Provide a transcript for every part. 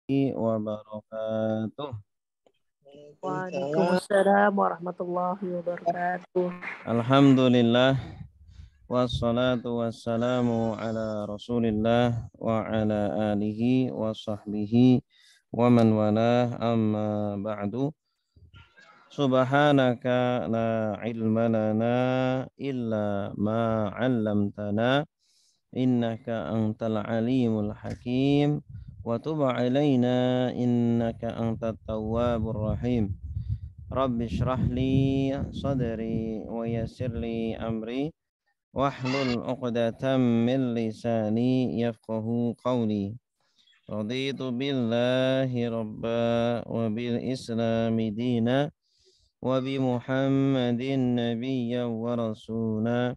wabarakatuh. Waalaikumsalam warahmatullahi wabarakatuh. Alhamdulillah wassalatu wassalamu ala Rasulillah wa ala alihi wa sahbihi wa man walah amma ba'du. Subhanaka la ilma lana illa ma 'allamtana innaka antal alimul hakim wa tub alaina innaka antat tawwabur rahim. Rabbi shrah li sadri wa yassir li amri wahlul 'uqdatam min lisani yafqahu qawli. Raditu billahi rabba wa bil islami dina wa bi Muhammadin nabiyya wa rasula.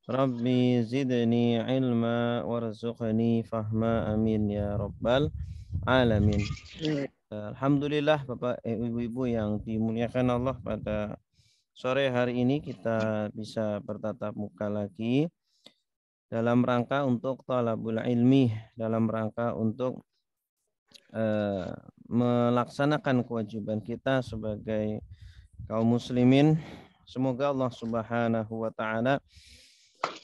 Rabbi zidni ilma warzuqni fahma amin ya rabbal alamin. Alhamdulillah Bapak Ibu-ibu yang dimuliakan Allah, pada sore hari ini kita bisa bertatap muka lagi dalam rangka untuk thalabul ilmi, dalam rangka untuk melaksanakan kewajiban kita sebagai kaum muslimin. Semoga Allah Subhanahu wa taala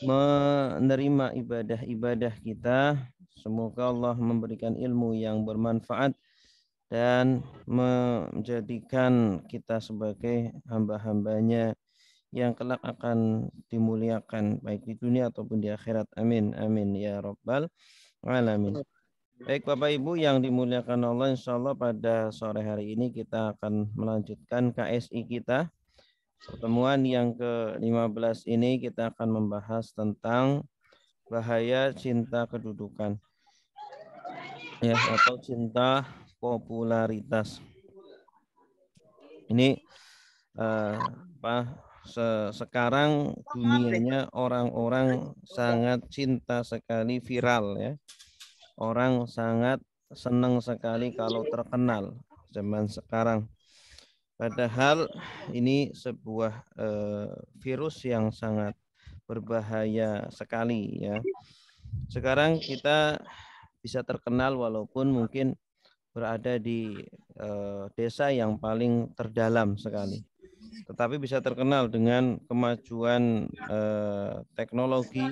menerima ibadah-ibadah kita. Semoga Allah memberikan ilmu yang bermanfaat dan menjadikan kita sebagai hamba-hambanya yang kelak akan dimuliakan baik di dunia ataupun di akhirat. Amin amin ya rabbal alamin. Baik Bapak Ibu yang dimuliakan Allah, insya Allah pada sore hari ini kita akan melanjutkan KSI kita. Pertemuan yang ke-15 ini kita akan membahas tentang bahaya cinta kedudukan, ya, atau cinta popularitas. Ini sekarang dunianya orang-orang sangat cinta sekali viral, ya. Orang sangat senang sekali kalau terkenal zaman sekarang. Padahal ini sebuah virus yang sangat berbahaya sekali, ya. Sekarang kita bisa terkenal walaupun mungkin berada di desa yang paling terdalam sekali, tetapi bisa terkenal dengan kemajuan teknologi,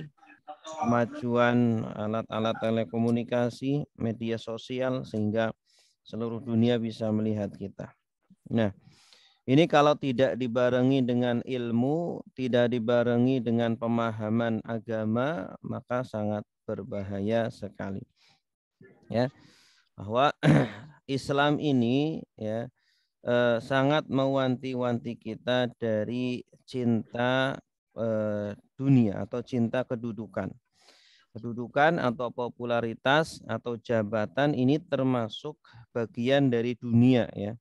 kemajuan alat-alat telekomunikasi, media sosial, sehingga seluruh dunia bisa melihat kita. Nah, ini kalau tidak dibarengi dengan ilmu, tidak dibarengi dengan pemahaman agama, maka sangat berbahaya sekali. Ya, bahwa Islam ini, ya, sangat mewanti-wanti kita dari cinta dunia atau cinta kedudukan. Kedudukan atau popularitas atau jabatan ini termasuk bagian dari dunia, ya.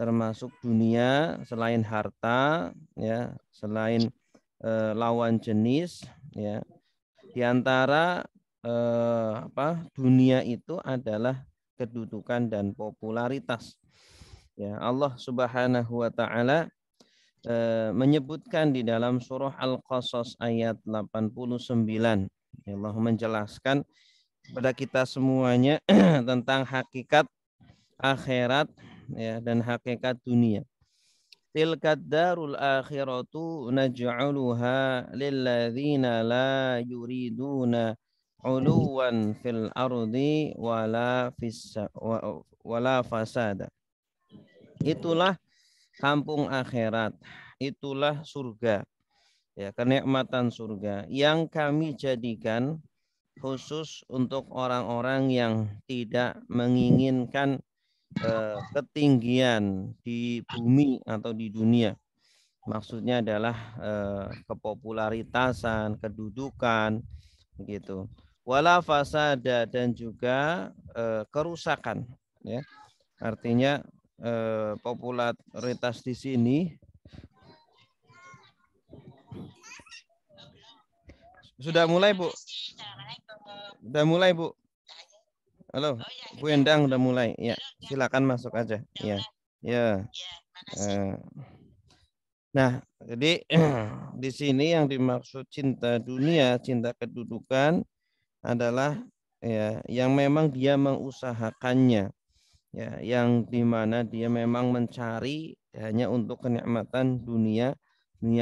Termasuk dunia selain harta, ya, selain lawan jenis, ya. Di antara dunia itu adalah kedudukan dan popularitas. Ya, Allah Subhanahu wa taala menyebutkan di dalam surah Al-Qasas ayat 89. Allah menjelaskan kepada kita semuanya tentang hakikat akhirat, ya, dan hakikat dunia. Tilkad darul akhiratu naj'aluha lilladzina la yuriduna uluwan fil ardi wala fasada. Itulah kampung akhirat, itulah surga, ya, kenikmatan surga yang kami jadikan khusus untuk orang-orang yang tidak menginginkan ketinggian di bumi atau di dunia. Maksudnya adalah kepopularitasan, kedudukan, begitu. Wala fasada, dan juga kerusakan, ya. Artinya popularitas di sini sudah mulai, Bu. Sudah mulai, Bu. Halo, Bu Endang udah mulai. Ya, silakan masuk aja. Ya. Ya. Nah, jadi di sini yang dimaksud cinta dunia, cinta kedudukan adalah, ya, yang memang dia mengusahakannya. ya, yang dimana dia memang mencari hanya untuk kenikmatan dunia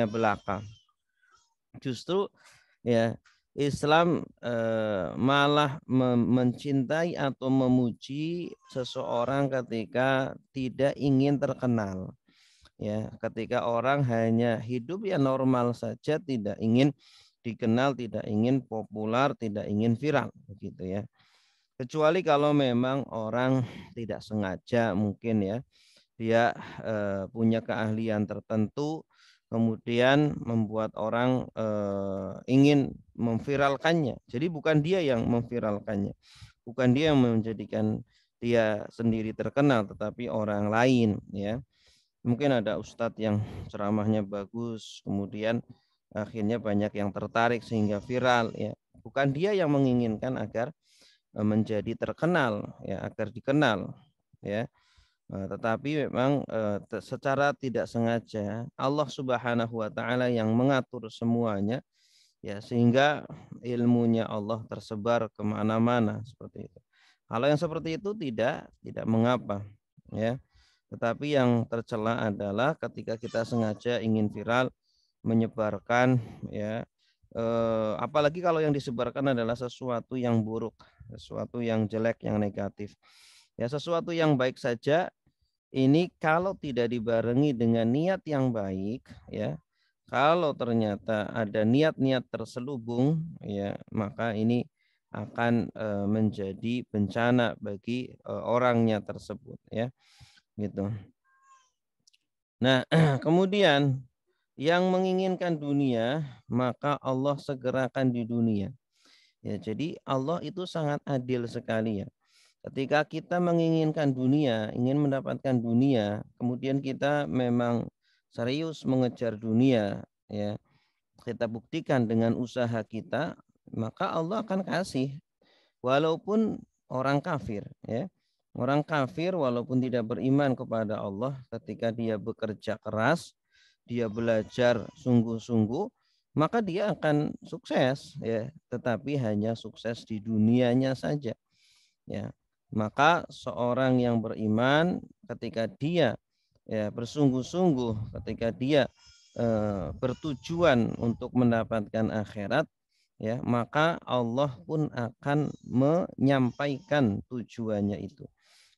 belaka. Justru ya Islam malah mencintai atau memuji seseorang ketika tidak ingin terkenal. Ya, ketika orang hanya hidup ya normal saja, tidak ingin dikenal, tidak ingin populer, tidak ingin viral, begitu ya. Kecuali kalau memang orang tidak sengaja mungkin ya, dia punya keahlian tertentu, kemudian membuat orang ingin memviralkannya. Jadi bukan dia yang memviralkannya, bukan dia yang menjadikan dia sendiri terkenal, tetapi orang lain ya. Mungkin ada ustadz yang ceramahnya bagus, kemudian akhirnya banyak yang tertarik sehingga viral ya. Bukan dia yang menginginkan agar menjadi terkenal ya, agar dikenal ya. Tetapi memang secara tidak sengaja Allah Subhanahu wa taala yang mengatur semuanya ya, sehingga ilmunya Allah tersebar kemana-mana seperti itu. Kalau yang seperti itu tidak mengapa ya. Tetapi yang tercela adalah ketika kita sengaja ingin viral, menyebarkan ya, apalagi kalau yang disebarkan adalah sesuatu yang buruk, sesuatu yang jelek, yang negatif. Ya, sesuatu yang baik saja ini kalau tidak dibarengi dengan niat yang baik ya, kalau ternyata ada niat-niat terselubung ya, maka ini akan menjadi bencana bagi orangnya tersebut ya, gitu. Nah, kemudian yang menginginkan dunia, maka Allah segerakan di dunia. Ya, jadi Allah itu sangat adil sekali ya. Ketika kita menginginkan dunia, ingin mendapatkan dunia, kemudian kita memang serius mengejar dunia, ya, kita buktikan dengan usaha kita, maka Allah akan kasih. Walaupun orang kafir, ya, orang kafir walaupun tidak beriman kepada Allah, ketika dia bekerja keras, dia belajar sungguh-sungguh, maka dia akan sukses, ya, tetapi hanya sukses di dunianya saja. Ya, maka seorang yang beriman ketika dia ya bersungguh-sungguh, ketika dia bertujuan untuk mendapatkan akhirat, ya, maka Allah pun akan menyampaikan tujuannya itu.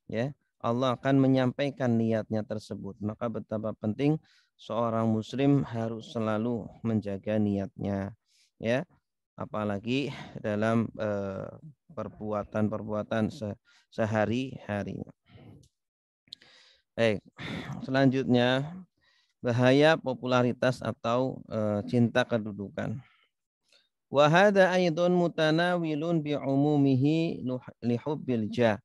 Ya, Allah akan menyampaikan niatnya tersebut. Maka betapa penting seorang muslim harus selalu menjaga niatnya, ya, apalagi dalam perbuatan-perbuatan sehari-hari. Baik, selanjutnya bahaya popularitas atau cinta kedudukan. Wa hadza aidun mutanawilun bi umumihi li hubbil jah.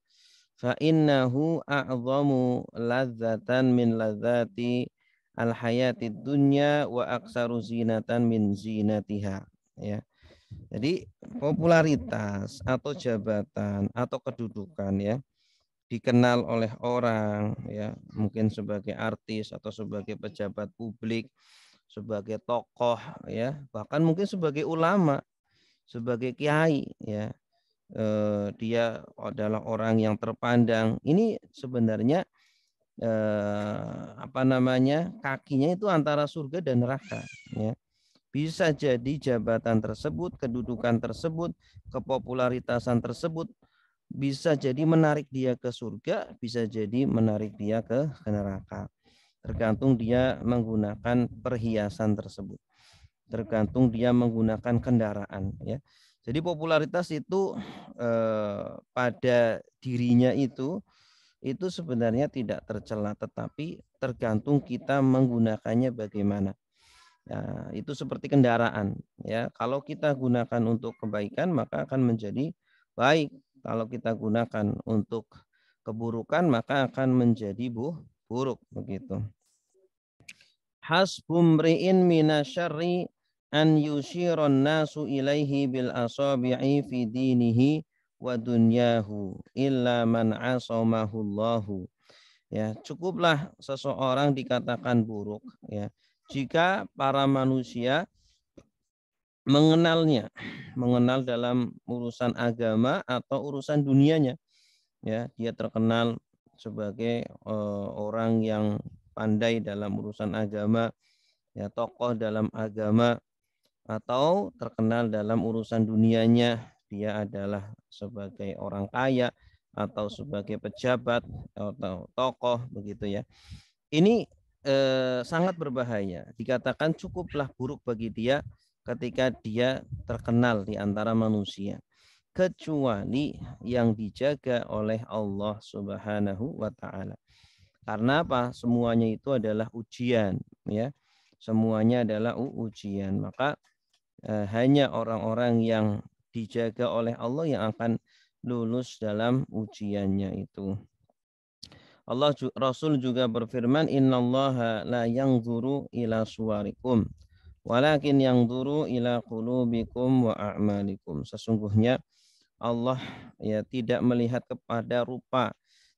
Fa innahu a'zamu ladzatan min ladzati al hayatid dunya wa aksaru zinatan min zinatiha, ya. Jadi popularitas atau jabatan atau kedudukan ya, dikenal oleh orang ya, mungkin sebagai artis atau sebagai pejabat publik, sebagai tokoh ya, bahkan mungkin sebagai ulama, sebagai kiai ya. Dia adalah orang yang terpandang. Ini sebenarnya apa namanya? Kakinya itu antara surga dan neraka ya. Bisa jadi jabatan tersebut, kedudukan tersebut, kepopularitasan tersebut bisa jadi menarik dia ke surga, bisa jadi menarik dia ke neraka. Tergantung dia menggunakan perhiasan tersebut. Tergantung dia menggunakan kendaraan ya. Jadi popularitas itu pada dirinya itu sebenarnya tidak tercela, tetapi tergantung kita menggunakannya bagaimana. Nah, itu seperti kendaraan ya. Kalau kita gunakan untuk kebaikan maka akan menjadi baik. Kalau kita gunakan untuk keburukan maka akan menjadi buruk begitu. Hasbumri'in minasyarri an yushiron nasu ilaihi bil asabi'i fi dinihi wa dunyahu illa man asamahullahu. Ya, cukuplah seseorang dikatakan buruk ya jika para manusia mengenalnya, mengenal dalam urusan agama atau urusan dunianya. Ya, dia terkenal sebagai orang yang pandai dalam urusan agama, ya tokoh dalam agama, atau terkenal dalam urusan dunianya, dia adalah sebagai orang kaya atau sebagai pejabat atau tokoh begitu ya. Ini sangat berbahaya. Dikatakan cukuplah buruk bagi dia ketika dia terkenal di antara manusia, kecuali yang dijaga oleh Allah Subhanahu wa taala. Karena apa? Semuanya itu adalah ujian, ya. Semuanya adalah ujian. Maka hanya orang-orang yang dijaga oleh Allah yang akan lulus dalam ujiannya itu. Rasul juga berfirman, innallaha la yanzuru ila suwarikum walakin yanzuru ila qulubikum wa a'malikum. Sesungguhnya Allah ya tidak melihat kepada rupa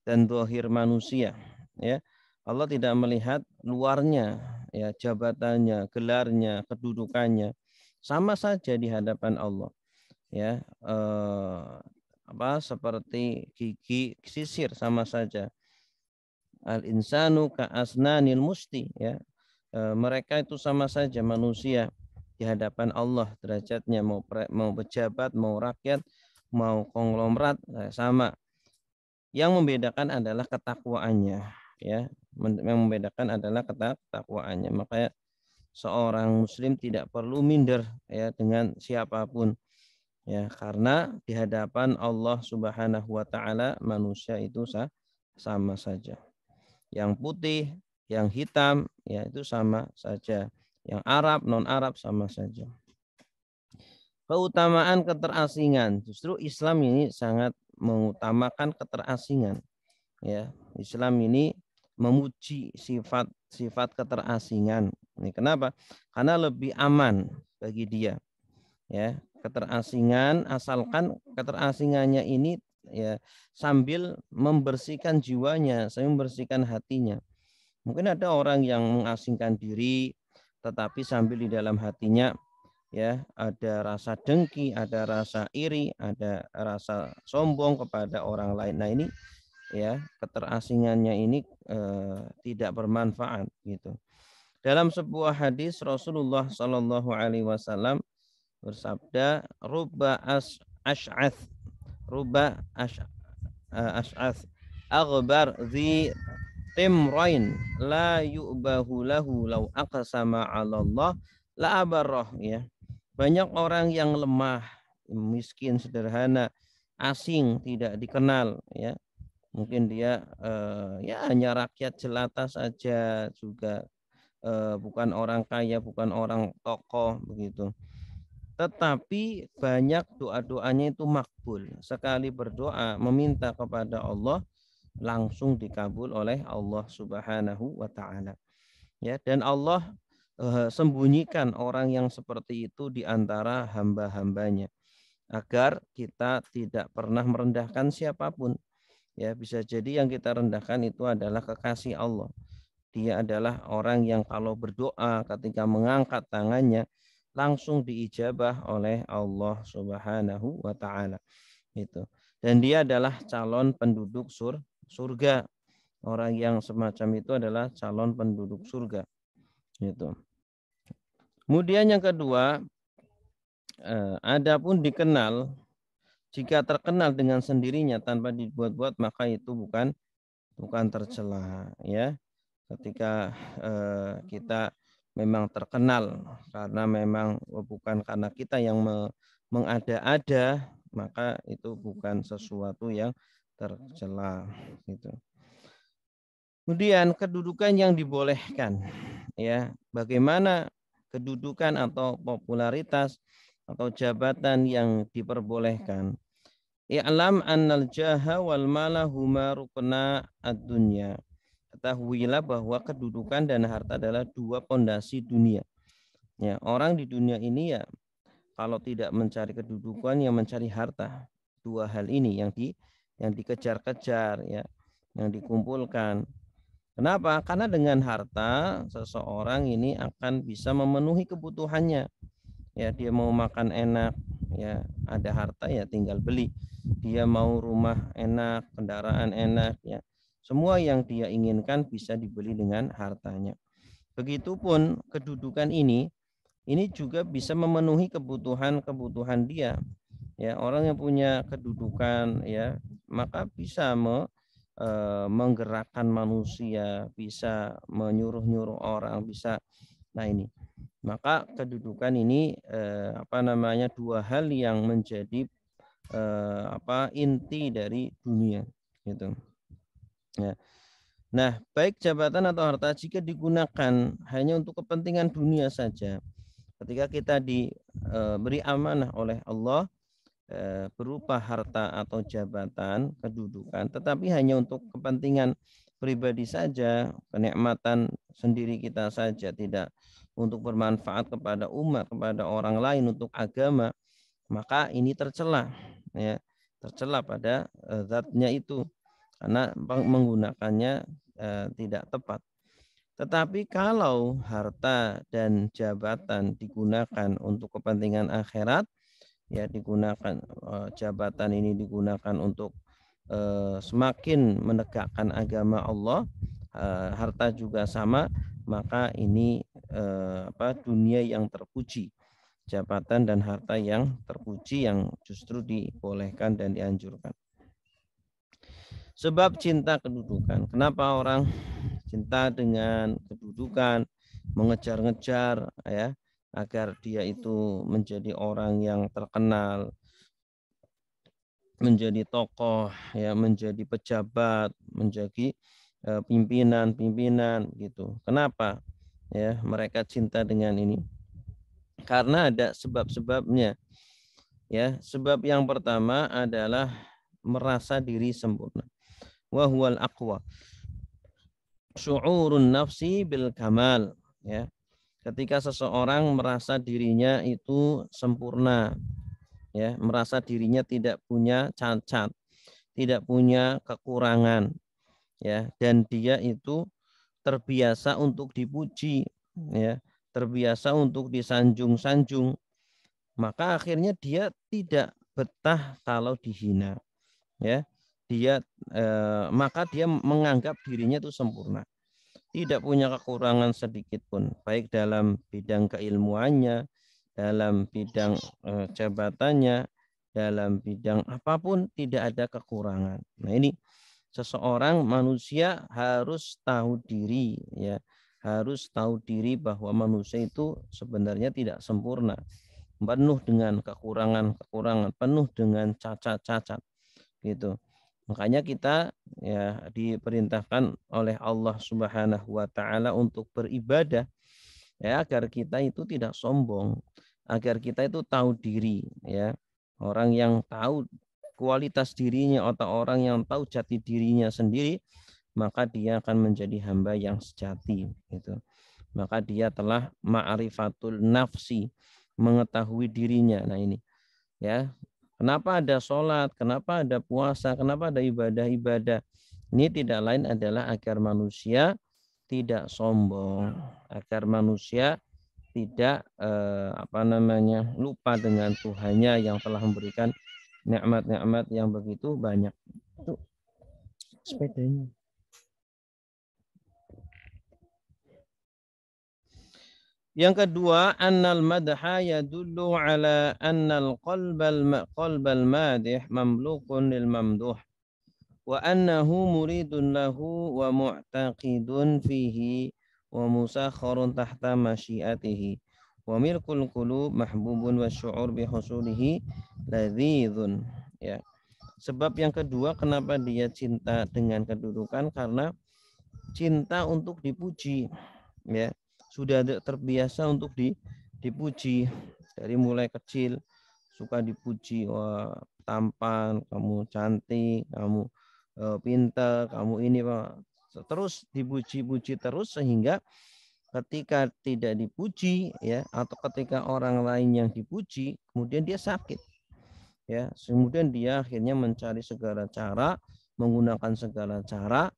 dan zahir manusia, ya. Allah tidak melihat luarnya, ya, jabatannya, gelarnya, kedudukannya. Sama saja di hadapan Allah, ya. Seperti gigi sisir sama saja. Al insanu ka asnanil musti, ya. Mereka itu sama saja manusia di hadapan Allah derajatnya, mau pejabat, mau rakyat, mau konglomerat, sama. Yang membedakan adalah ketakwaannya, ya. Yang membedakan adalah ketakwaannya. Makanya seorang muslim tidak perlu minder, ya, dengan siapapun, ya, karena di hadapan Allah Subhanahu wa taala manusia itu sama saja. Yang putih, yang hitam, ya itu sama saja. Yang Arab, non-Arab sama saja. Keutamaan keterasingan, justru Islam ini sangat mengutamakan keterasingan. Ya, Islam ini memuji sifat keterasingan. Ini kenapa? Karena lebih aman bagi dia. Ya, keterasingan, asalkan keterasingannya ini, ya, sambil membersihkan jiwanya, sambil membersihkan hatinya. Mungkin ada orang yang mengasingkan diri, tetapi sambil di dalam hatinya, ya, ada rasa dengki, ada rasa iri, ada rasa sombong kepada orang lain. Nah ini, ya, keterasingannya ini tidak bermanfaat gitu. Dalam sebuah hadis Rasulullah Shallallahu Alaihi Wasallam bersabda, "Rubba ash'ath, rubba ash'ath, aghbar zi timrain la yu'bahu lahu law aqsama 'ala Allah la abarrah." Ya. Banyak orang yang lemah, miskin, sederhana, asing, tidak dikenal, ya. Mungkin dia ya hanya rakyat jelata saja, juga bukan orang kaya, bukan orang tokoh begitu. Tetapi banyak doa-doanya itu makbul. Sekali berdoa meminta kepada Allah langsung dikabul oleh Allah Subhanahu wa taala. Ya, dan Allah sembunyikan orang yang seperti itu di antara hamba-hambanya agar kita tidak pernah merendahkan siapapun. Ya, bisa jadi yang kita rendahkan itu adalah kekasih Allah. Dia adalah orang yang kalau berdoa ketika mengangkat tangannya langsung diijabah oleh Allah Subhanahu wa taala. Itu. Dan dia adalah calon penduduk surga. Orang yang semacam itu adalah calon penduduk surga. Itu. Kemudian yang kedua, adapun dikenal, jika terkenal dengan sendirinya tanpa dibuat-buat maka itu bukan tercela, ya. Ketika kita memang terkenal karena memang bukan karena kita yang mengada-ada, maka itu bukan sesuatu yang tercela gitu. Kemudian kedudukan yang dibolehkan, ya. Bagaimana kedudukan atau popularitas atau jabatan yang diperbolehkan? I'lam annal jaha wal mala huma rukna ad-dunya. Ketahuilah bahwa kedudukan dan harta adalah dua pondasi dunia. Ya, orang di dunia ini, ya, kalau tidak mencari kedudukan, yang mencari harta. Dua hal ini yang dikejar-kejar, ya, yang dikumpulkan. Kenapa? Karena dengan harta seseorang ini akan bisa memenuhi kebutuhannya. Ya, dia mau makan enak, ya, ada harta, ya tinggal beli. Dia mau rumah enak, kendaraan enak, ya, Semua yang dia inginkan bisa dibeli dengan hartanya. Begitupun kedudukan ini juga bisa memenuhi kebutuhan dia. Ya, orang yang punya kedudukan ya, maka bisa menggerakkan manusia, bisa menyuruh-nyuruh orang, bisa. Nah, ini. Maka kedudukan ini dua hal yang menjadi inti dari dunia gitu. Ya. Nah, baik jabatan atau harta jika digunakan hanya untuk kepentingan dunia saja, ketika kita diberi amanah oleh Allah berupa harta atau jabatan, kedudukan, tetapi hanya untuk kepentingan pribadi saja, kenikmatan sendiri kita saja, tidak untuk bermanfaat kepada umat, kepada orang lain, untuk agama, maka ini tercela, ya, tercela pada zatnya itu, karena menggunakannya tidak tepat. Tetapi kalau harta dan jabatan digunakan untuk kepentingan akhirat, ya, digunakan jabatan ini digunakan untuk semakin menegakkan agama Allah, harta juga sama, maka ini dunia yang terpuji, jabatan dan harta yang terpuji, yang justru dibolehkan dan dianjurkan. Sebab cinta kedudukan. Kenapa orang cinta dengan kedudukan, mengejar-ngejar ya, agar dia itu menjadi orang yang terkenal, menjadi tokoh ya, menjadi pejabat, menjadi pimpinan gitu. Kenapa ya mereka cinta dengan ini? Karena ada sebab-sebabnya. Ya, sebab yang pertama adalah merasa diri sempurna. Wa huwal aqwa. Syu'urun nafsi bil kamal, ya. Ketika seseorang merasa dirinya itu sempurna, ya, merasa dirinya tidak punya cacat, tidak punya kekurangan, ya, dan dia itu terbiasa untuk dipuji, ya, terbiasa untuk disanjung-sanjung, maka akhirnya dia tidak betah kalau dihina, ya. Maka dia menganggap dirinya itu sempurna, tidak punya kekurangan sedikit pun, baik dalam bidang keilmuannya, dalam bidang jabatannya, dalam bidang apapun tidak ada kekurangan. Nah, ini seseorang manusia harus tahu diri, ya, harus tahu diri bahwa manusia itu sebenarnya tidak sempurna, penuh dengan kekurangan-kekurangan, penuh dengan cacat-cacat gitu. Makanya kita ya diperintahkan oleh Allah Subhanahu wa taala untuk beribadah, ya, agar kita itu tidak sombong, agar kita itu tahu diri, ya. Orang yang tahu kualitas dirinya atau orang yang tahu jati dirinya sendiri, maka dia akan menjadi hamba yang sejati gitu. Maka dia telah ma'rifatul nafsi, mengetahui dirinya. Nah, ini ya. Kenapa ada sholat, kenapa ada puasa, kenapa ada ibadah-ibadah? Ini tidak lain adalah agar manusia tidak sombong, agar manusia tidak lupa dengan Tuhannya yang telah memberikan nikmat-nikmat yang begitu banyak. Itu sepedanya. Yang kedua, annal madha yadullu ala annal qalbal madih mamlukun lil mamduh wa annahu muridun lahu wa mu'taqidun fihi wa musakharun tahta masyiatihi wa milkul qulub mahbubun wa syu'ur bi husulihi ladzizun. Ya. Sebab yang kedua kenapa dia cinta dengan kedudukan, karena cinta untuk dipuji, ya. Sudah terbiasa untuk dipuji dari mulai kecil, suka dipuji, wah tampan, kamu cantik, kamu pintar, kamu ini, Pak. Terus dipuji-puji terus, sehingga ketika tidak dipuji, ya, atau ketika orang lain yang dipuji, kemudian dia sakit, ya. Kemudian dia akhirnya mencari segala cara, menggunakan segala cara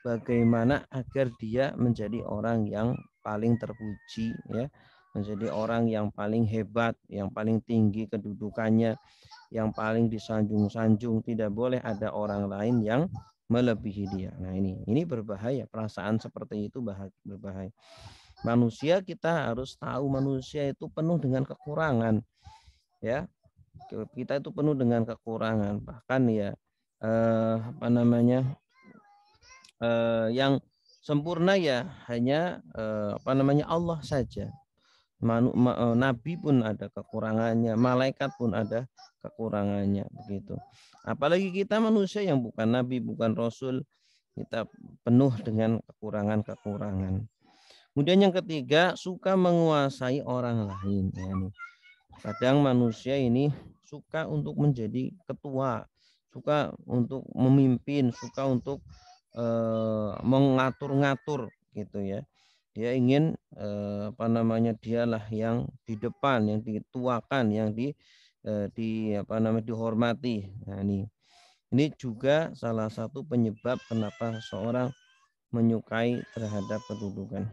bagaimana agar dia menjadi orang yang paling terpuji, ya, menjadi orang yang paling hebat, yang paling tinggi kedudukannya, yang paling disanjung-sanjung. Tidak boleh ada orang lain yang melebihi dia. Nah, ini berbahaya. Perasaan seperti itu berbahaya. Manusia, kita harus tahu manusia itu penuh dengan kekurangan, ya. Kita itu penuh dengan kekurangan, bahkan ya yang sempurna ya hanya Allah saja. Nabi pun ada kekurangannya, malaikat pun ada kekurangannya, begitu. Apalagi kita manusia yang bukan nabi, bukan rasul, kita penuh dengan kekurangan-kekurangan. Kemudian yang ketiga, suka menguasai orang lain. Ya, nih. Kadang manusia ini suka untuk menjadi ketua, suka untuk memimpin, suka untuk mengatur-ngatur gitu ya. Dia ingin dialah yang di depan, yang dituakan, yang dihormati. Nah, ini juga salah satu penyebab kenapa seorang menyukai terhadap kedudukan.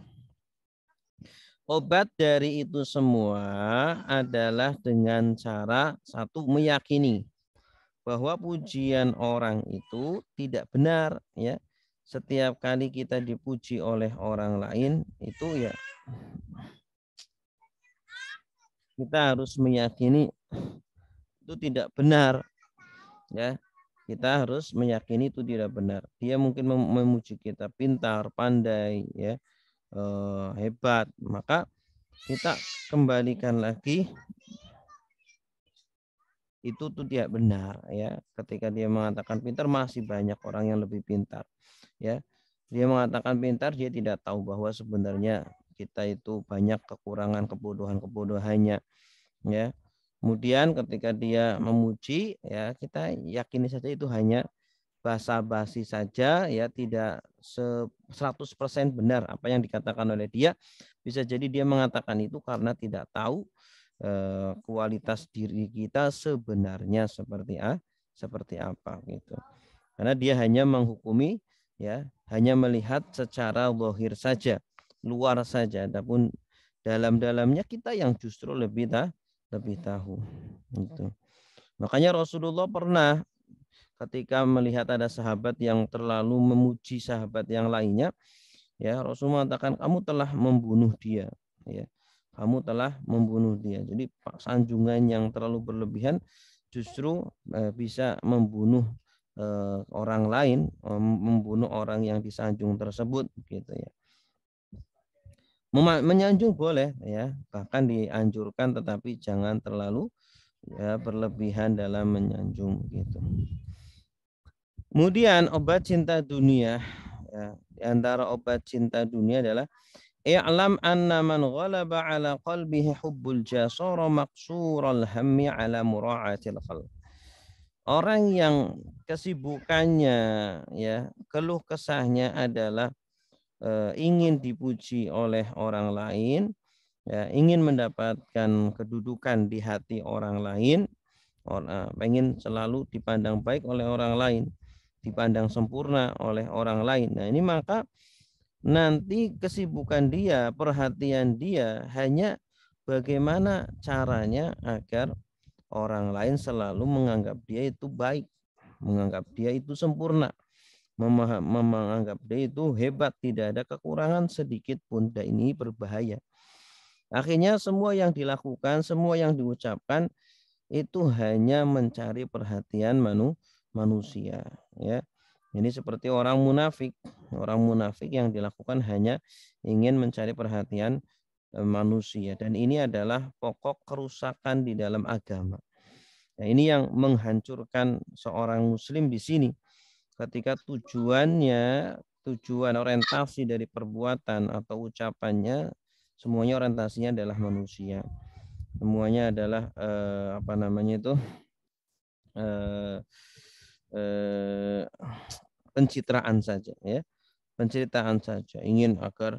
Obat dari itu semua adalah dengan cara satu, meyakini bahwa pujian orang itu tidak benar, ya. Setiap kali kita dipuji oleh orang lain itu ya kita harus meyakini itu tidak benar, ya. Kita harus meyakini itu tidak benar. Dia mungkin memuji kita pintar, pandai, ya, hebat, maka kita kembalikan lagi itu tuh tidak benar, ya. Ketika dia mengatakan pintar, masih banyak orang yang lebih pintar, ya. Dia mengatakan pintar, dia tidak tahu bahwa sebenarnya kita itu banyak kekurangan, kebodohannya, ya. Kemudian ketika dia memuji, ya, kita yakini saja itu hanya basa-basi saja, ya, tidak 100% benar apa yang dikatakan oleh dia. Bisa jadi dia mengatakan itu karena tidak tahu kualitas diri kita sebenarnya seperti apa gitu. Karena dia hanya menghukumi, ya, hanya melihat secara zahir saja, luar saja, adapun dalam-dalamnya kita yang justru lebih tahu gitu. Makanya Rasulullah pernah ketika melihat ada sahabat yang terlalu memuji sahabat yang lainnya, ya, Rasul mengatakan kamu telah membunuh dia, ya. Kamu telah membunuh dia. Jadi sanjungan yang terlalu berlebihan justru bisa membunuh orang lain, membunuh orang yang disanjung tersebut, gitu ya. Menyanjung boleh, ya, bahkan dianjurkan, tetapi jangan terlalu, ya, berlebihan dalam menyanjung, gitu. Kemudian obat cinta dunia, ya, di antara obat cinta dunia adalah i'lam anna man ghalaba ala qalbihi hubbul jasara maqsural hammi ala mura'atil khalq. Orang yang kesibukannya, ya, keluh kesahnya adalah ingin dipuji oleh orang lain, ya, ingin mendapatkan kedudukan di hati orang lain, pengen selalu dipandang baik oleh orang lain, dipandang sempurna oleh orang lain. Nah, ini maka nanti kesibukan dia, perhatian dia hanya bagaimana caranya agar orang lain selalu menganggap dia itu baik, menganggap dia itu sempurna, menganggap dia itu hebat, tidak ada kekurangan sedikit pun, dan ini berbahaya. Akhirnya semua yang dilakukan, semua yang diucapkan itu hanya mencari perhatian manusia, ya. Ini seperti orang munafik. Orang munafik yang dilakukan hanya ingin mencari perhatian manusia, dan ini adalah pokok kerusakan di dalam agama. Nah, ini yang menghancurkan seorang muslim di sini. Ketika tujuan orientasi dari perbuatan atau ucapannya semuanya orientasinya adalah manusia. Semuanya adalah pencitraan saja, ya. Pencitraan saja, ingin agar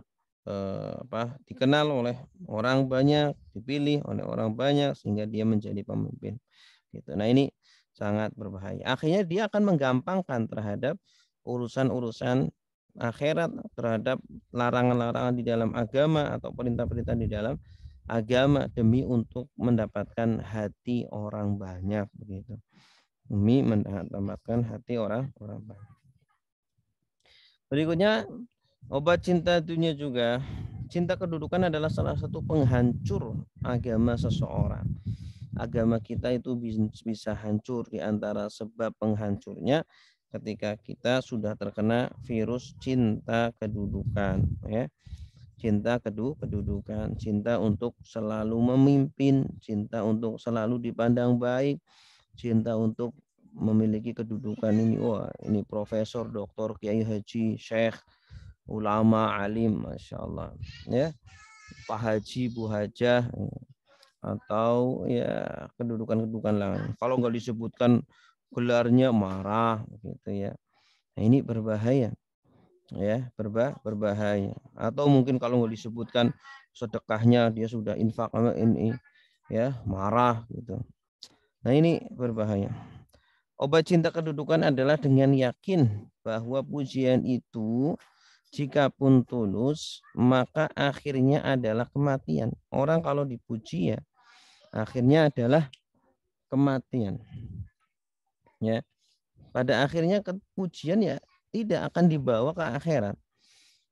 dikenal oleh orang banyak, dipilih oleh orang banyak sehingga dia menjadi pemimpin, gitu. Nah, ini sangat berbahaya. Akhirnya dia akan menggampangkan terhadap urusan-urusan akhirat, terhadap larangan-larangan di dalam agama atau perintah-perintah di dalam agama demi untuk mendapatkan hati orang banyak, begitu. Demi mendapatkan hati orang banyak. Berikutnya, obat cinta dunia juga. Cinta kedudukan adalah salah satu penghancur agama seseorang. Agama kita itu bisa hancur di antara sebab penghancurnya ketika kita sudah terkena virus cinta kedudukan, ya. Cinta kedudukan, cinta untuk selalu memimpin, cinta untuk selalu dipandang baik, cinta untuk memiliki kedudukan ini. Wah, ini profesor, doktor, kiai, haji, syekh, ulama, alim, masya Allah, ya, Pak Haji, Bu Hajah, atau ya kedudukan-kedudukan lain. Kalau nggak disebutkan gelarnya marah, gitu ya. Nah, ini berbahaya, ya, berbahaya. Atau mungkin kalau nggak disebutkan sedekahnya, dia sudah infak ini, ya, marah, gitu. Nah, ini berbahaya. Obat cinta kedudukan adalah dengan yakin bahwa pujian itu jika pun tulus, maka akhirnya adalah kematian. Orang kalau dipuji ya, akhirnya adalah kematian. Ya, pada akhirnya pujian ya tidak akan dibawa ke akhirat.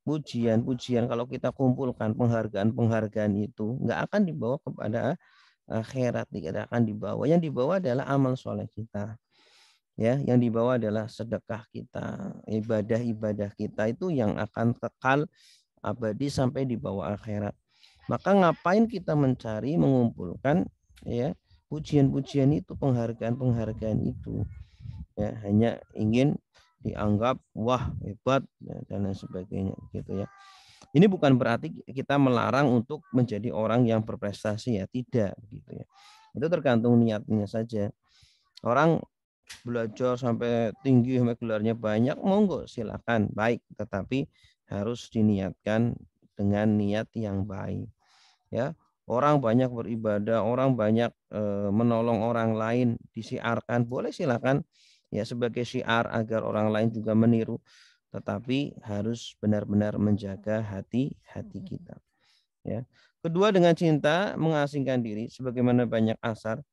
Pujian-pujian kalau kita kumpulkan penghargaan-penghargaan itu nggak akan dibawa kepada akhirat, tidak akan dibawa. Yang dibawa adalah amal soleh kita. Ya, yang dibawa adalah sedekah kita, ibadah-ibadah kita itu yang akan kekal abadi sampai di bawah akhirat. Maka ngapain kita mencari mengumpulkan ya pujian-pujian itu, penghargaan-penghargaan itu, ya hanya ingin dianggap wah hebat dan lain sebagainya gitu ya. Ini bukan berarti kita melarang untuk menjadi orang yang berprestasi, ya tidak gitu ya. Itu tergantung niatnya saja. Orang belajar sampai tinggi, sampai gelarnya banyak, monggo silakan, baik, tetapi harus diniatkan dengan niat yang baik, ya. Orang banyak beribadah, orang banyak menolong orang lain, disiarkan, boleh silakan, ya, sebagai syiar agar orang lain juga meniru, tetapi harus benar-benar menjaga hati kita, ya. Kedua, dengan cinta mengasingkan diri sebagaimana banyak asar.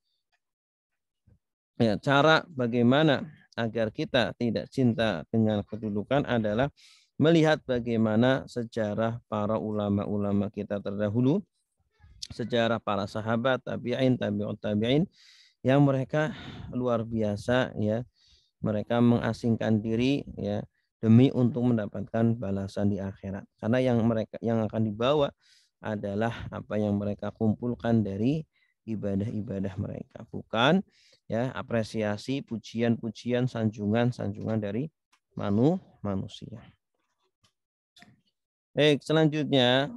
Ya, cara bagaimana agar kita tidak cinta dengan kedudukan adalah melihat bagaimana sejarah para ulama-ulama kita terdahulu, sejarah para sahabat, tabi'in, tabi'ut tabi'in, yang mereka luar biasa, ya. Mereka mengasingkan diri, ya, demi untuk mendapatkan balasan di akhirat. Karena yang akan dibawa adalah apa yang mereka kumpulkan dari ibadah-ibadah mereka, bukan ya apresiasi, pujian-pujian, sanjungan-sanjungan dari manusia. Baik, selanjutnya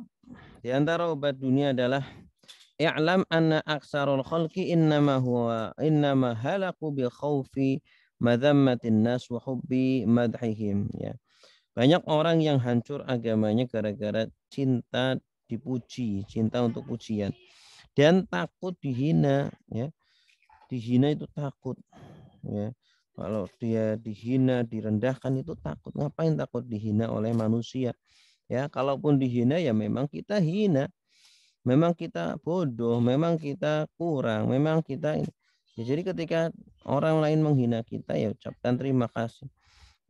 di antara obat dunia adalah i'lam anna aksarul khalqi innama halaku bi khaufi madhammatin nas wa hubbi madhihim, ya. Banyak orang yang hancur agamanya gara-gara cinta dipuji, cinta untuk pujian, dan takut dihina, ya. Dihina itu takut, ya. Kalau dia dihina, direndahkan itu takut. Ngapain takut dihina oleh manusia? Ya, kalaupun dihina ya memang kita hina, memang kita bodoh, memang kita kurang, memang kita ini. Ya, jadi ketika orang lain menghina kita ya ucapkan terima kasih.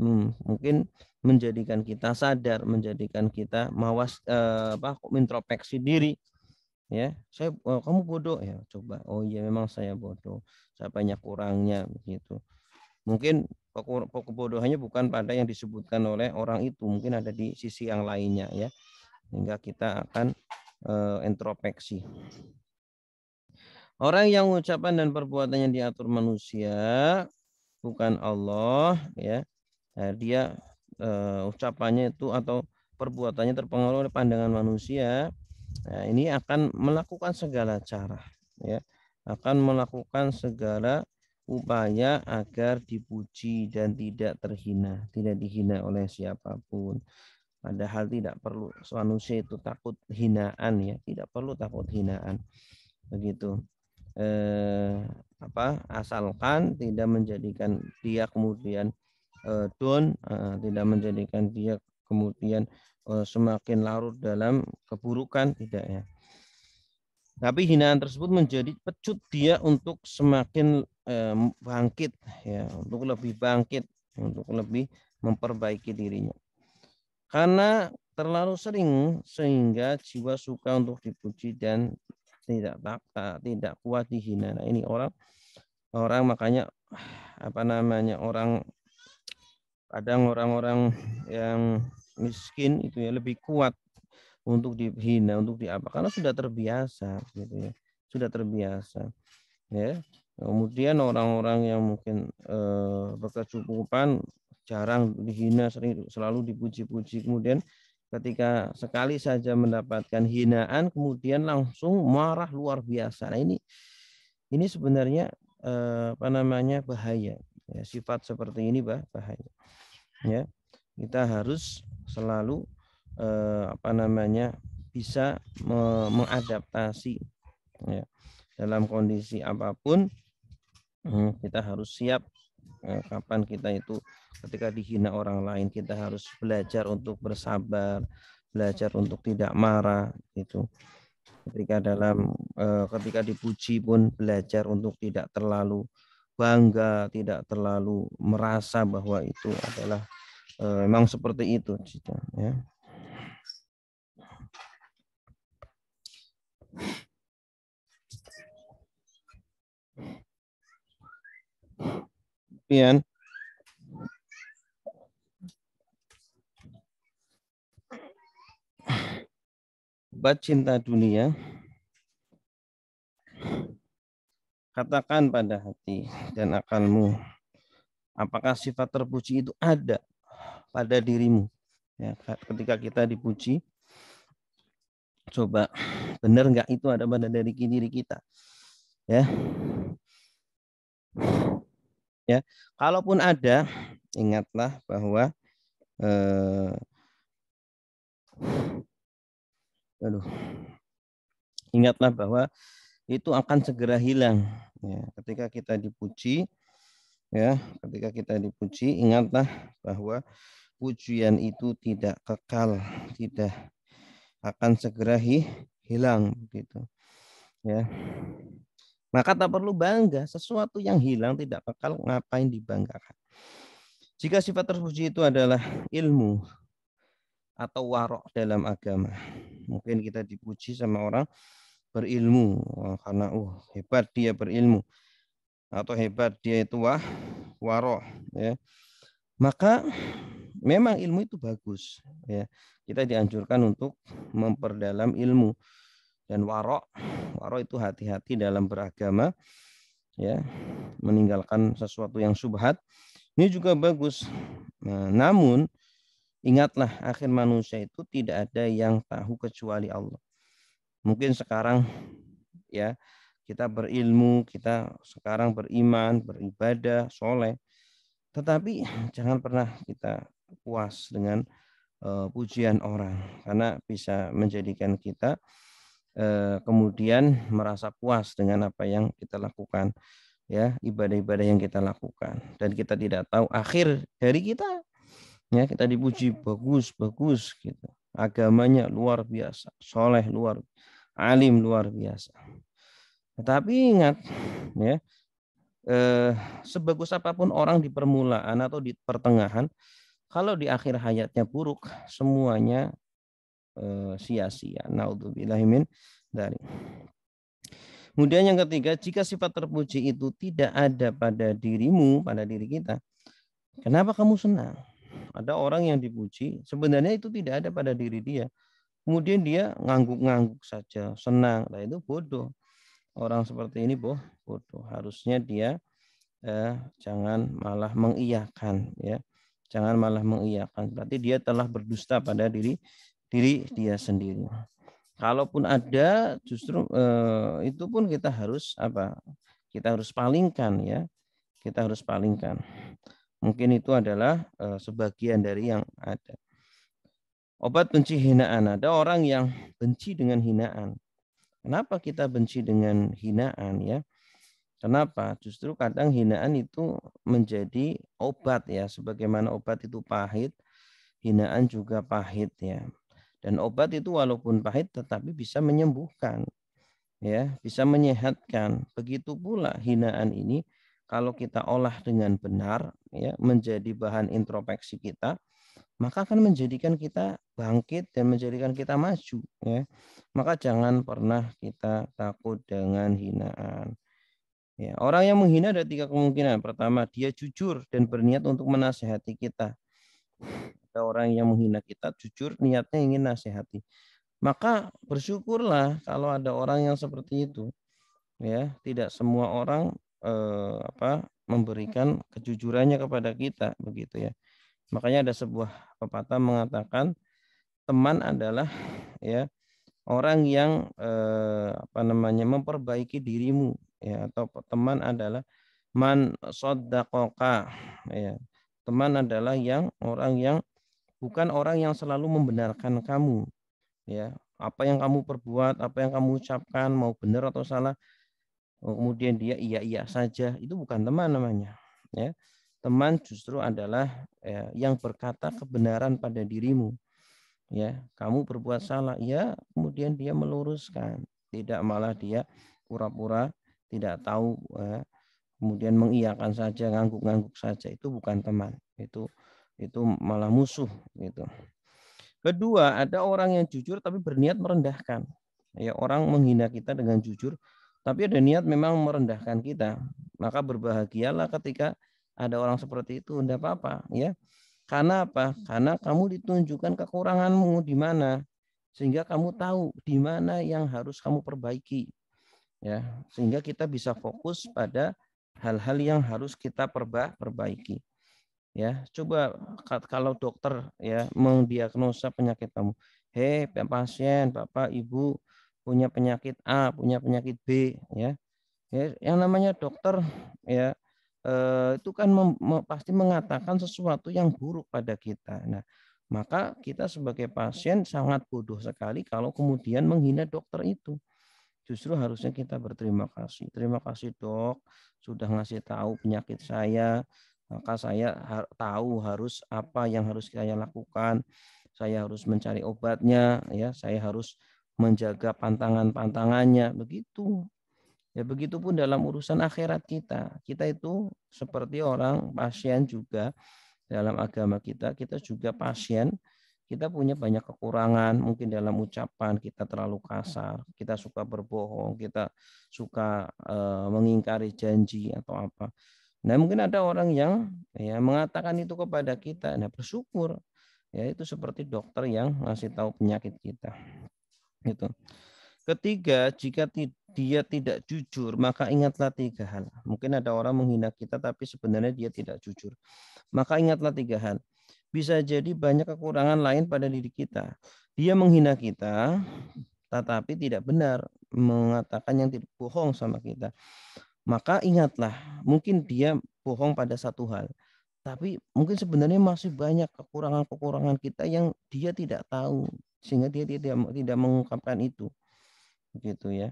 Mungkin menjadikan kita sadar, menjadikan kita mawas introspeksi diri, ya. Kamu bodoh ya, coba, oh iya memang saya bodoh, saya banyak kurangnya begitu. Mungkin kebodohannya bukan pada yang disebutkan oleh orang itu, mungkin ada di sisi yang lainnya, ya, hingga kita akan introspeksi. Orang yang ucapan dan perbuatannya diatur manusia bukan Allah, ya. Nah, dia ucapannya itu atau perbuatannya terpengaruh oleh pandangan manusia. Nah, ini akan melakukan segala cara, ya. Akan melakukan segala upaya agar dipuji dan tidak terhina, tidak dihina oleh siapapun. Padahal tidak perlu manusia itu takut hinaan, ya, tidak perlu takut hinaan. Begitu. Asalkan tidak menjadikan dia kemudian down, tidak menjadikan dia kemudian semakin larut dalam keburukan, tidak, ya. Tapi hinaan tersebut menjadi pecut dia untuk semakin bangkit, ya, untuk lebih bangkit, untuk lebih memperbaiki dirinya. Karena terlalu sering sehingga jiwa suka untuk dipuji dan tidak kuat dihina. Nah, ini orang makanya orang kadang orang-orang yang miskin itu ya lebih kuat untuk dihina, untuk karena sudah terbiasa gitu ya. Sudah terbiasa. Ya. Kemudian orang-orang yang mungkin berkecukupan jarang dihina, selalu dipuji-puji. Kemudian ketika sekali saja mendapatkan hinaan, kemudian langsung marah luar biasa. Nah, ini sebenarnya bahaya. Ya, sifat seperti ini bahaya. Ya, kita harus selalu bisa mengadaptasi. Ya, dalam kondisi apapun kita harus siap. Kapan kita itu ketika dihina orang lain, kita harus belajar untuk bersabar, belajar untuk tidak marah itu. Ketika dipuji pun belajar untuk tidak terlalu bangga, tidak terlalu merasa bahwa itu adalah memang seperti itu ya. Kemudian obat cinta dunia, katakan pada hati dan akalmu, apakah sifat terpuji itu ada pada dirimu? Ya, ketika kita dipuji, coba benar nggak itu ada pada diri kita? Ya, ya. Kalaupun ada, ingatlah bahwa ingatlah bahwa itu akan segera hilang. Ya, ketika kita dipuji, ingatlah bahwa pujian itu tidak kekal, tidak akan segera hilang begitu. Ya. Maka tak perlu bangga, sesuatu yang hilang tidak kekal, ngapain dibanggakan. Jika sifat terpuji itu adalah ilmu atau warok dalam agama, mungkin kita dipuji sama orang berilmu karena hebat dia berilmu atau hebat dia itu warok ya. Maka memang ilmu itu bagus ya. Kita dianjurkan untuk memperdalam ilmu dan warok itu hati-hati dalam beragama ya, meninggalkan sesuatu yang syubhat. Ini juga bagus. Nah, namun ingatlah akhir manusia itu tidak ada yang tahu kecuali Allah. Mungkin sekarang ya kita berilmu, kita sekarang beriman, beribadah, soleh. Tetapi jangan pernah kita puas dengan pujian orang, karena bisa menjadikan kita kemudian merasa puas dengan apa yang kita lakukan, ya, ibadah-ibadah yang kita lakukan, dan kita tidak tahu akhir dari kita. Ya, kita dipuji bagus gitu. Agamanya luar biasa, soleh alim luar biasa. Tetapi ingat ya, sebagus apapun orang di permulaan atau di pertengahan, kalau di akhir hayatnya buruk, semuanya sia-sia. Naudzubillahi min dzalik. Kemudian yang ketiga, jika sifat terpuji itu tidak ada pada dirimu, pada diri kita, kenapa kamu senang? Ada orang yang dipuji, sebenarnya itu tidak ada pada diri dia. Kemudian dia ngangguk-ngangguk saja, senang. Nah, itu bodoh. Orang seperti ini bodoh. Harusnya dia jangan malah mengiyakan, ya. Jangan malah mengiyakan. Berarti dia telah berdusta pada diri dia sendiri. Kalaupun ada, justru itu pun kita harus Kita harus palingkan, ya. Kita harus palingkan. Mungkin itu adalah sebagian dari yang ada. Obat benci hinaan. Ada orang yang benci dengan hinaan. Kenapa kita benci dengan hinaan, ya? Kenapa? Justru kadang hinaan itu menjadi obat, ya. Sebagaimana obat itu pahit, hinaan juga pahit, ya. Dan obat itu walaupun pahit tetapi bisa menyembuhkan, ya, bisa menyehatkan. Begitu pula hinaan ini kalau kita olah dengan benar, ya, menjadi bahan introspeksi kita, maka akan menjadikan kita bangkit dan menjadikan kita maju, ya. Maka jangan pernah kita takut dengan hinaan. Ya, orang yang menghina ada 3 kemungkinan. Pertama, dia jujur dan berniat untuk menasehati kita. Ada orang yang menghina kita jujur, niatnya ingin nasihati. Maka bersyukurlah kalau ada orang yang seperti itu. Ya, tidak semua orang memberikan kejujurannya kepada kita, begitu ya. Makanya ada sebuah pepatah mengatakan teman adalah, ya, orang yang memperbaiki dirimu, ya, atau teman adalah man soddaqoka, ya. Teman adalah orang yang bukan orang yang selalu membenarkan kamu, ya. Apa yang kamu perbuat, apa yang kamu ucapkan, mau benar atau salah, kemudian dia iya saja, itu bukan teman namanya, ya. Teman justru adalah, ya, yang berkata kebenaran pada dirimu, ya. Kamu berbuat salah, ya, kemudian dia meluruskan, tidak malah dia pura-pura tidak tahu, ya, kemudian mengiyakan saja, ngangguk-ngangguk saja. Itu bukan teman, itu malah musuh, gitu. Kedua, ada orang yang jujur tapi berniat merendahkan. Ya, orang menghina kita dengan jujur, tapi ada niat memang merendahkan kita. Maka berbahagialah ketika ada orang seperti itu, tidak apa-apa, ya. Karena apa? Karena kamu ditunjukkan kekuranganmu di mana, sehingga kamu tahu di mana yang harus kamu perbaiki, ya. Sehingga kita bisa fokus pada hal-hal yang harus kita perbaiki. Ya, coba kalau dokter, ya, mendiagnosa penyakit kamu. Hei, pasien, Bapak, Ibu punya penyakit A, punya penyakit B, ya. Ya, yang namanya dokter, ya, itu kan pasti mengatakan sesuatu yang buruk pada kita. Nah, maka kita sebagai pasien sangat bodoh sekali kalau kemudian menghina dokter itu. Justru harusnya kita berterima kasih. Terima kasih, Dok, sudah ngasih tahu penyakit saya. Maka saya tahu harus apa yang harus saya lakukan. Saya harus mencari obatnya, ya. Saya harus menjaga pantangan-pantangannya. Begitu. Ya, begitupun dalam urusan akhirat kita. Kita itu seperti orang pasien juga dalam agama kita. Kita juga pasien. Kita punya banyak kekurangan, mungkin dalam ucapan kita terlalu kasar, kita suka berbohong, kita suka mengingkari janji atau apa. Nah, mungkin ada orang yang, ya, mengatakan itu kepada kita. Nah, bersyukur, ya, itu seperti dokter yang ngasih tahu penyakit kita. Gitu. Ketiga, jika dia tidak jujur, maka ingatlah 3 hal. Mungkin ada orang menghina kita tapi sebenarnya dia tidak jujur. Maka ingatlah 3 hal. Bisa jadi banyak kekurangan lain pada diri kita. Dia menghina kita, tetapi tidak benar, mengatakan yang tidak, bohong sama kita. Maka ingatlah, mungkin dia bohong pada satu hal. Tapi mungkin sebenarnya masih banyak kekurangan-kekurangan kita yang dia tidak tahu. Sehingga dia tidak mengungkapkan itu. Gitu ya.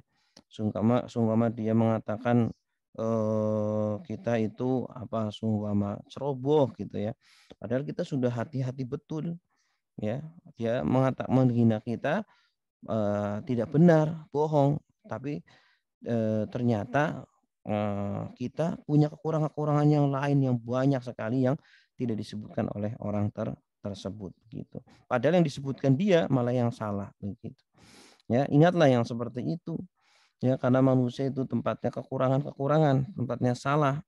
Sungguhama dia mengatakan kita itu sungguhama ceroboh gitu ya. Padahal kita sudah hati-hati betul, ya. Dia menghina kita tidak benar, bohong, tapi ternyata kita punya kekurangan-kekurangan yang lain yang banyak sekali yang tidak disebutkan oleh orang tersebut gitu. Padahal yang disebutkan dia malah yang salah begitu. Ya, ingatlah yang seperti itu. Ya, karena manusia itu tempatnya kekurangan-kekurangan, tempatnya salah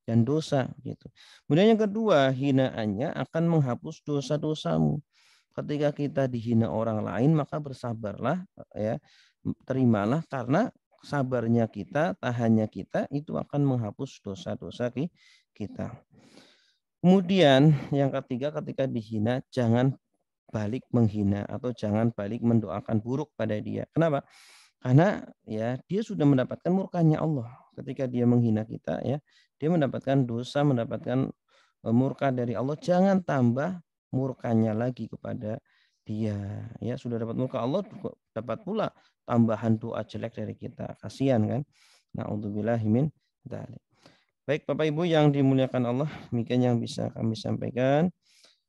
dan dosa gitu. Kemudian yang kedua, hinaannya akan menghapus dosa-dosamu. Ketika kita dihina orang lain, maka bersabarlah, ya, terimalah, karena sabarnya kita, tahannya kita itu akan menghapus dosa-dosa kita. Kemudian yang ketiga, ketika dihina jangan balik menghina atau jangan balik mendoakan buruk pada dia. Kenapa? Karena, ya, dia sudah mendapatkan murkanya Allah ketika dia menghina kita, ya. Dia mendapatkan dosa, mendapatkan murka dari Allah. Jangan tambah murkanya lagi kepada dia. Ya, sudah dapat murka Allah, dapat pula tambahan doa jelek dari kita. Kasihan kan? Na'udzubillahi min dzalik. Baik, Bapak Ibu yang dimuliakan Allah, demikian yang bisa kami sampaikan.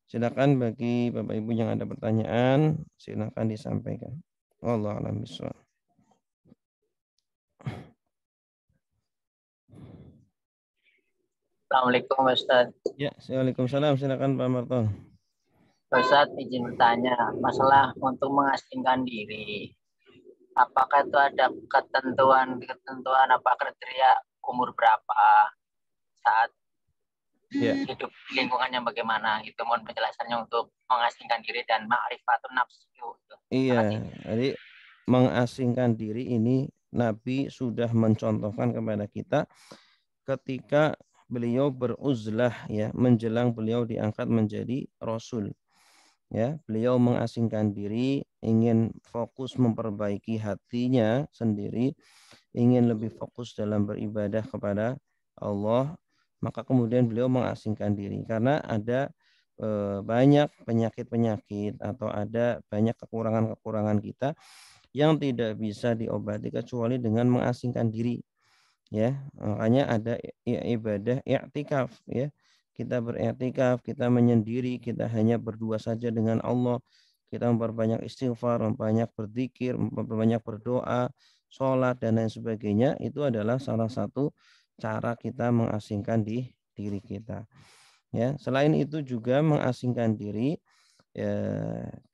Silakan bagi Bapak Ibu yang ada pertanyaan, silakan disampaikan. Wallahu a'lam bishawab. Assalamualaikum Ustaz. Ya, Waalaikumsalam. Silakan Pak Marton. Ustaz izin bertanya, masalah untuk mengasingkan diri, apakah itu ada ketentuan apa kriteria umur berapa, saat hidup lingkungannya bagaimana, itu mohon penjelasannya untuk mengasingkan diri dan ma'rifatun nafs itu. Iya, jadi mengasingkan diri ini Nabi sudah mencontohkan kepada kita ketika beliau beruzlah ya, menjelang beliau diangkat menjadi rasul. Ya, beliau mengasingkan diri, ingin fokus memperbaiki hatinya sendiri, ingin lebih fokus dalam beribadah kepada Allah, maka kemudian beliau mengasingkan diri karena ada banyak penyakit-penyakit atau ada banyak kekurangan-kekurangan kita yang tidak bisa diobati kecuali dengan mengasingkan diri. Ya, makanya ada ibadah i'tikaf ya. Kita beriktikaf, kita menyendiri, kita hanya berdua saja dengan Allah. Kita memperbanyak istighfar, memperbanyak berzikir, memperbanyak berdoa, sholat dan lain sebagainya. Itu adalah salah satu cara kita mengasingkan diri kita. Ya, selain itu juga mengasingkan diri. Ya,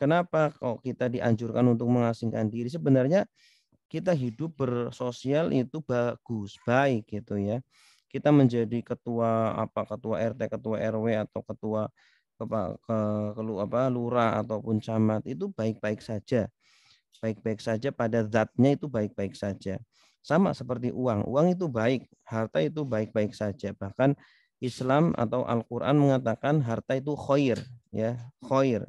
kenapa kok kita dianjurkan untuk mengasingkan diri? Sebenarnya kita hidup bersosial itu bagus, baik gitu ya. Kita menjadi ketua RT, ketua RW atau ketua lurah ataupun camat itu baik-baik saja. Baik-baik saja pada zatnya itu baik-baik saja. Sama seperti uang. Uang itu baik, harta itu baik-baik saja. Bahkan Islam atau Al-Qur'an mengatakan harta itu khair, ya, khair,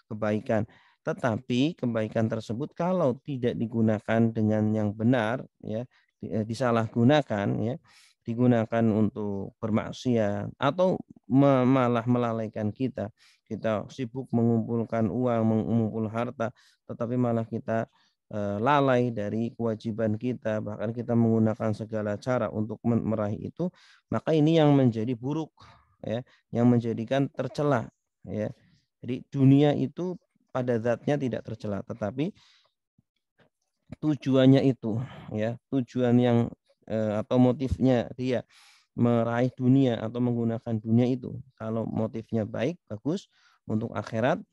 kebaikan. Tetapi kebaikan tersebut kalau tidak digunakan dengan yang benar, ya, disalahgunakan, ya, digunakan untuk bermaksiat atau malah melalaikan kita. Kita sibuk mengumpulkan uang, mengumpul harta, tetapi malah kita lalai dari kewajiban kita, bahkan kita menggunakan segala cara untuk meraih itu, maka ini yang menjadi buruk, ya, yang menjadikan tercela, ya. Jadi dunia itu pada zatnya tidak tercela, tetapi tujuannya itu, ya, tujuan yang atau motifnya dia meraih dunia atau menggunakan dunia itu. Kalau motifnya baik, bagus untuk akhirat,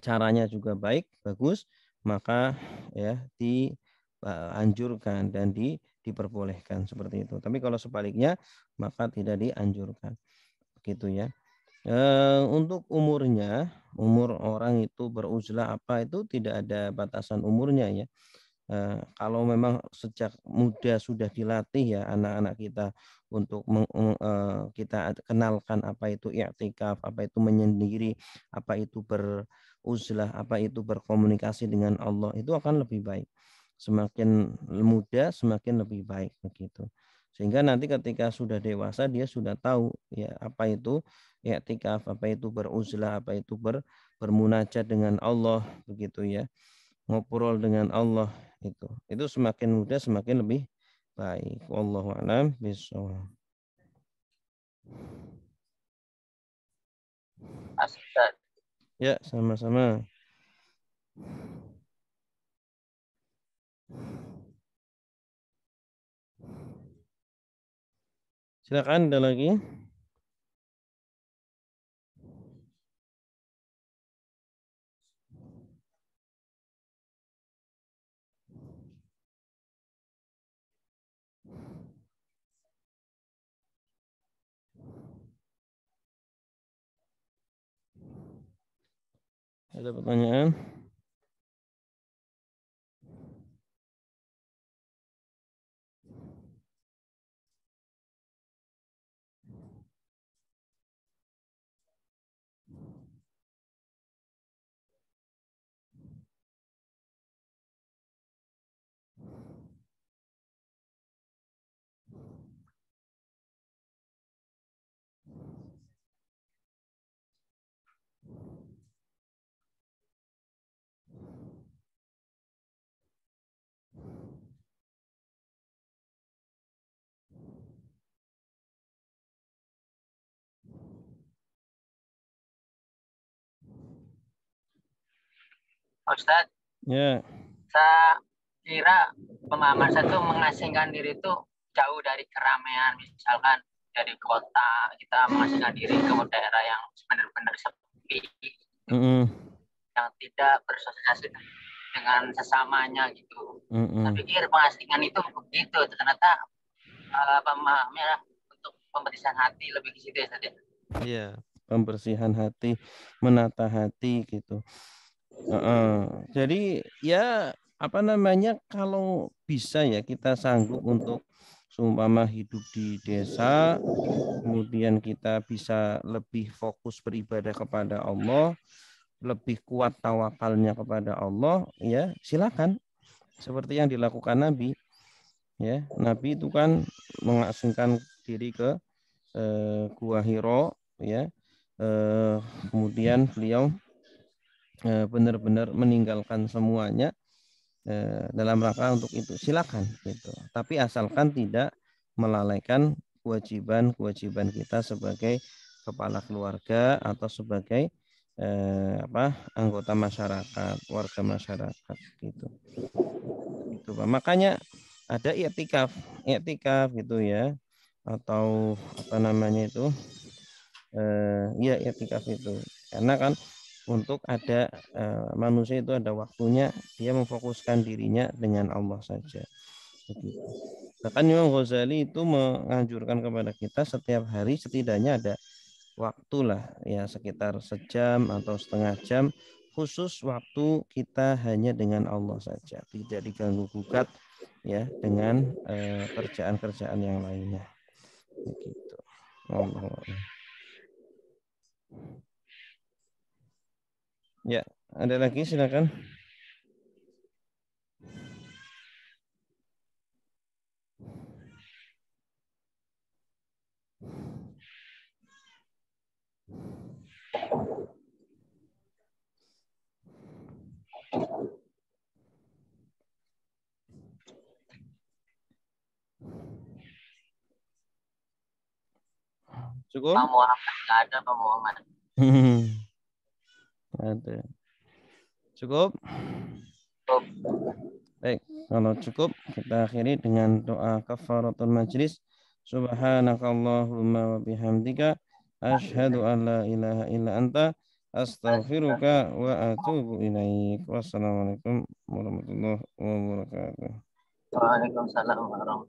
caranya juga baik, bagus, maka ya dianjurkan dan diperbolehkan seperti itu. Tapi kalau sebaliknya maka tidak dianjurkan. Begitu ya. Untuk umurnya, umur orang itu beruzlah apa itu tidak ada batasan umurnya ya. Kalau memang sejak muda sudah dilatih ya anak-anak kita untuk kita kenalkan apa itu i'tikaf, apa itu menyendiri, apa itu beruzlah, apa itu berkomunikasi dengan Allah, itu akan lebih baik. Semakin muda semakin lebih baik begitu. Sehingga nanti ketika sudah dewasa dia sudah tahu ya apa itu i'tikaf, apa itu beruzlah, apa itu bermunajat dengan Allah begitu ya. Ngobrol dengan Allah itu semakin muda semakin lebih baik. Wallahu a'lam bishawab. Ya, sama-sama. Silakan, ada lagi? Ada pertanyaan? Ustaz, Ya. saya kira pemahaman saya itu mengasingkan diri itu jauh dari keramaian, misalkan dari kota kita mengasingkan diri ke daerah yang benar-benar sepi, yang tidak bersosialisasi dengan sesamanya gitu. Saya pikir pengasingan itu begitu, ternyata pemahamnya untuk pembersihan hati lebih ke situ ya Ustaz. Iya, pembersihan hati, menata hati gitu. Jadi ya apa namanya, kalau bisa ya kita sanggup untuk seumpama hidup di desa, kemudian kita bisa lebih fokus beribadah kepada Allah, lebih kuat tawakalnya kepada Allah, ya silakan. Seperti yang dilakukan Nabi, ya Nabi itu kan mengasingkan diri ke Gua Hiro, ya kemudian beliau benar-benar meninggalkan semuanya dalam rangka untuk itu, silakan gitu. Tapi asalkan tidak melalaikan kewajiban kita sebagai kepala keluarga atau sebagai anggota masyarakat, warga masyarakat gitu. Itu Pak. Makanya ada i'tikaf gitu ya, atau apa namanya itu ya i'tikaf itu, karena kan untuk ada manusia itu ada waktunya dia memfokuskan dirinya dengan Allah saja. Begitu. Bahkan Imam Ghazali itu menganjurkan kepada kita setiap hari setidaknya ada waktu lah ya, sekitar sejam atau setengah jam khusus waktu kita hanya dengan Allah saja, tidak diganggu gugat ya dengan kerjaan-kerjaan yang lainnya. Begitu. Allah. Ya, ada lagi silakan. Cukup? Pak Muhammad nggak ada, Pak Muhammad. Ada. Cukup? Baik, kalau cukup kita akhiri dengan doa kafaratul majlis. Subhanakallahumma wa bihamdika asyhadu an la ilaha illa anta astaghfiruka wa atubu ilaik. Wassalamualaikum warahmatullahi wabarakatuh. Waalaikumsalam warahmatullahi wabarakatuh.